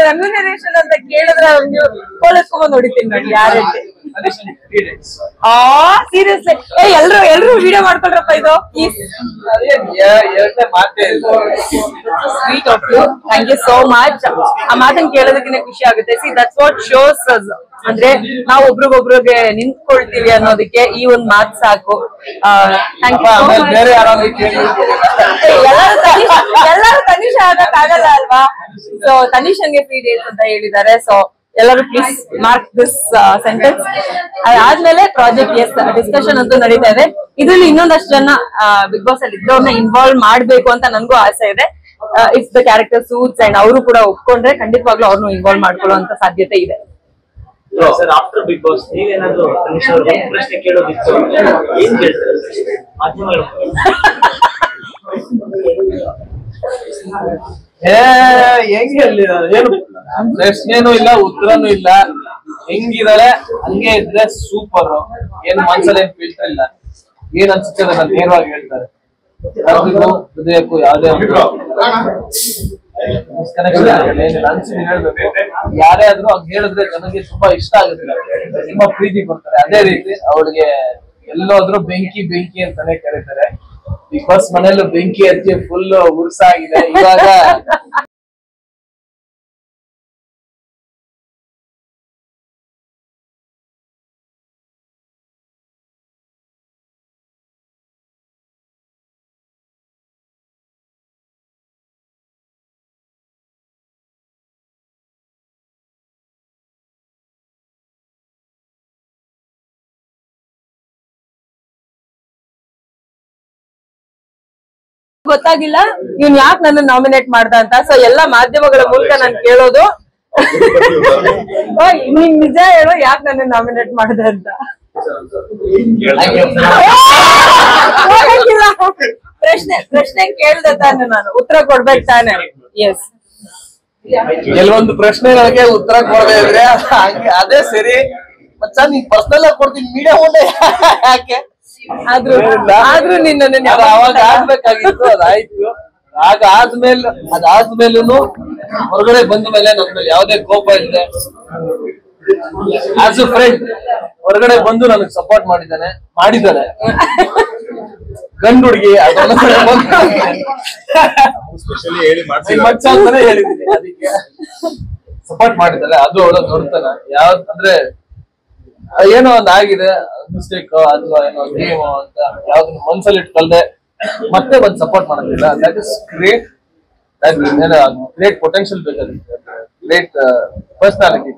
Remuneration ಅಂತ ಕೇಳಿದ್ರೆ ಅವ್ರಿಗೆ ಕೋಲಿಸ್ಕೊಂಡ್ ಹೊಡಿತೀನಿ ನೋಡಿ ಯಾರಂತೆ. ಸೀರಿಯಸ್ಲಿ ಎಲ್ರು ವಿಡಿಯೋ ಮಾಡ್ಕೊಳ್ರಪ್ಪ ಇದು. Sweet of you, thank you so much. ಆ ಮಾತನ್ನ ಕೇಳೋದಕ್ಕೆ ಖುಷಿ ಆಗುತ್ತೆ. ಸಿ ದಟ್ಸ್ ವಾಟ್ ಶೋಸ್ ಅಂದ್ರೆ ನಾವು ಒಬ್ರಿಗೊಬ್ರಿಗೆ ನಿಂತ್ಕೊಳ್ತೀವಿ ಅನ್ನೋದಕ್ಕೆ ಈ ಒಂದ್ ಮಾತು ಸಾಕು. Thank you. ಎಲ್ಲರೂ ತನಿಷ್ ಆಗಕ್ ಆಗಲ್ಲ ಅಲ್ವಾ? ಸೊ ತನಿಷನ್ಗೆ 3 days ಅಂತ ಹೇಳಿದ್ದಾರೆ. ಸೊ ಎಲ್ಲರೂ ಪ್ಲೀಸ್ ಮಾರ್ಕ್ ದಿಸ್ ಸೆಂಟೆನ್ಸ್. ಅದಾದ್ಮೇಲೆ ಪ್ರಾಜೆಕ್ಟ್ ಎಸ್ ಡಿಸ್ಕಷನ್ ಅಂತೂ ನಡೀತಾ ಇದೆ. ಇದ್ರಲ್ಲಿ ಇನ್ನೊಂದಷ್ಟು ಜನ ಬಿಗ್ ಬಾಸ್ ಅಲ್ಲಿ ಇದ್ದವ್ರನ್ನ ಇನ್ವಾಲ್ವ್ ಮಾಡ್ಬೇಕು ಅಂತ ನನ್ಗೂ ಆಸೆ ಇದೆ. If the character suits and ಅವರು ಕೂಡ ಒಪ್ಕೊಂಡ್ರೆ ಖಂಡಿತವಾಗ್ಲೂ ಅವ್ರನ್ನು ಇನ್ವಾಲ್ವ್ ಮಾಡ್ಕೊಳ್ಳುವಂತ ಸಾಧ್ಯತೆ ಇದೆ. ಸರ್ ಆಫ್ಟರ್ ಬಿಗ್ ಬಾಸ್ ನೀವೇನಾದ್ರೂ ತನಿಷ್ ಅವ್ರಿಗೆ ಪ್ರಶ್ನೆ ಕೇಳೋದಿತ್ತು ಏನ್ ಕೇಳ್ತಾರೆ ಮಾಧ್ಯಮಗಳು? ಹೆಂಗ್ ಹೇಳಿ, ಏನು ಪ್ರಶ್ನೆನೂ ಇಲ್ಲ ಉತ್ತರನೂ ಇಲ್ಲ, ಹೆಂಗಿದಾಳೆ ಹಂಗೆ ಇದ್ರೆ ಸೂಪರ್. ಏನ್ ಮನ್ಸಲ್ಲಿ ಏನ್ ಫಿಲ್ಟರ್ ಇಲ್ಲ, ಏನ್ ಅನ್ಸುತ್ತೆ ಅದನ್ನ ನೇರವಾಗಿ ಹೇಳ್ತಾರೆ. ಹೃದಯಕ್ಕೂ ಯಾವ್ದೇ ಅನ್ಸಿದ್ ಹೇಳ್ಬೇಕು. ಯಾರೇ ಆದ್ರೂ ಹಂಗ ಹೇಳಿದ್ರೆ ನನಗೆ ತುಂಬಾ ಇಷ್ಟ ಆಗುತ್ತೆ, ತುಂಬಾ ಪ್ರೀತಿ ಕೊಡ್ತಾರೆ. ಅದೇ ರೀತಿ ಅವ್ರಿಗೆ ಎಲ್ಲೋದ್ರು ಬೆಂಕಿ ಬೆಂಕಿ ಅಂತಾನೆ ಕರೀತಾರೆ. ಬಿಗ್ ಬಾಸ್ ಮನೆಯಲ್ಲೂ ಬೆಂಕಿ ಹಚ್ಚಿ ಫುಲ್ ಉರ್ಸಾಗಿದೆ ಇವಾಗ. ಗೊತ್ತಾಗಿಲ್ಲ ಇವ್ನ್ ಯಾಕೆ ನನ್ನ ನಾಮಿನೇಟ್ ಮಾಡ್ದ ಅಂತ. ಸೊ ಎಲ್ಲಾ ಮಾಧ್ಯಮಗಳ ಮೂಲಕ ನಾನು ಕೇಳೋದು, ನೀನ್ ನಿಜ ಹೇಳೋ ಯಾಕೆ ನನ್ನ ನಾಮಿನೇಟ್ ಮಾಡ್ದೆ ಅಂತ. ಪ್ರಶ್ನೆ ಕೇಳ್ದೆ ತಾನೆ, ನಾನು ಉತ್ತರ ಕೊಡ್ಬೇಕು ತಾನೆ. ಎಸ್, ಕೆಲವೊಂದು ಪ್ರಶ್ನೆಗಳಿಗೆ ಉತ್ತರ ಕೊಡದೆ ಇದ್ರೆ ಅದೇ ಸರಿ. ಮಚ್ಚ ನೀನ್ ಪರ್ಸನಲ್ ಆಗಿ ಕೊಡ್ತೀನಿ, ಮೀಡಿಯಾ ಮುಂದೆ ಯಾಕೆ? ಆದ್ರೂ ನಿನ್ನ ಅವಾಗ ಆಗ್ಬೇಕಾಗಿತ್ತು, ಅದಾಯ್ತು. ಅದಾದ್ಮೇಲೂ ಹೊರಗಡೆ ಬಂದ ಮೇಲೆ ನನ್ನ ಮೇಲೆ ಯಾವ್ದೇ ಕೋಪ ಇದೆ. ಆಸ್ ಎ ಫ್ರೆಂಡ್ ಹೊರಗಡೆ ಬಂದು ನನಗೆ ಸಪೋರ್ಟ್ ಮಾಡಿದ್ದಾನೆ. ಗಂಡು ಹುಡುಗಿ ಮಚ್ಚ ಅಂತಾನೆ ಹೇಳಿದೀನಿ, ಅದಕ್ಕೆ ಸಪೋರ್ಟ್ ಮಾಡಿದ್ದಾರೆ. ಅದು ಅವಳ ದೊಡ್ಡತನ. ಯಾವ್ದು ಅಂದ್ರೆ ಏನೋ ಒಂದ್ ಆಗಿದೆ ಮಿಸ್ಟೇಕ್ ಅಥವಾ ಏನೋ ಗೇಮ್ ಅಂತ ಯಾವ್ದನ್ನ ಮನ್ಸಲ್ಲಿ ಇಟ್ಕೊಳ್ದೆ ಮತ್ತೆ ಬಂದ್ ಸಪೋರ್ಟ್ ಮಾಡೋದಿಲ್ಲ. That is great. Great potential ಬೇಕಾಗುತ್ತೆ, ಗ್ರೇಟ್ ಪರ್ಸನಾಲಿಟಿ.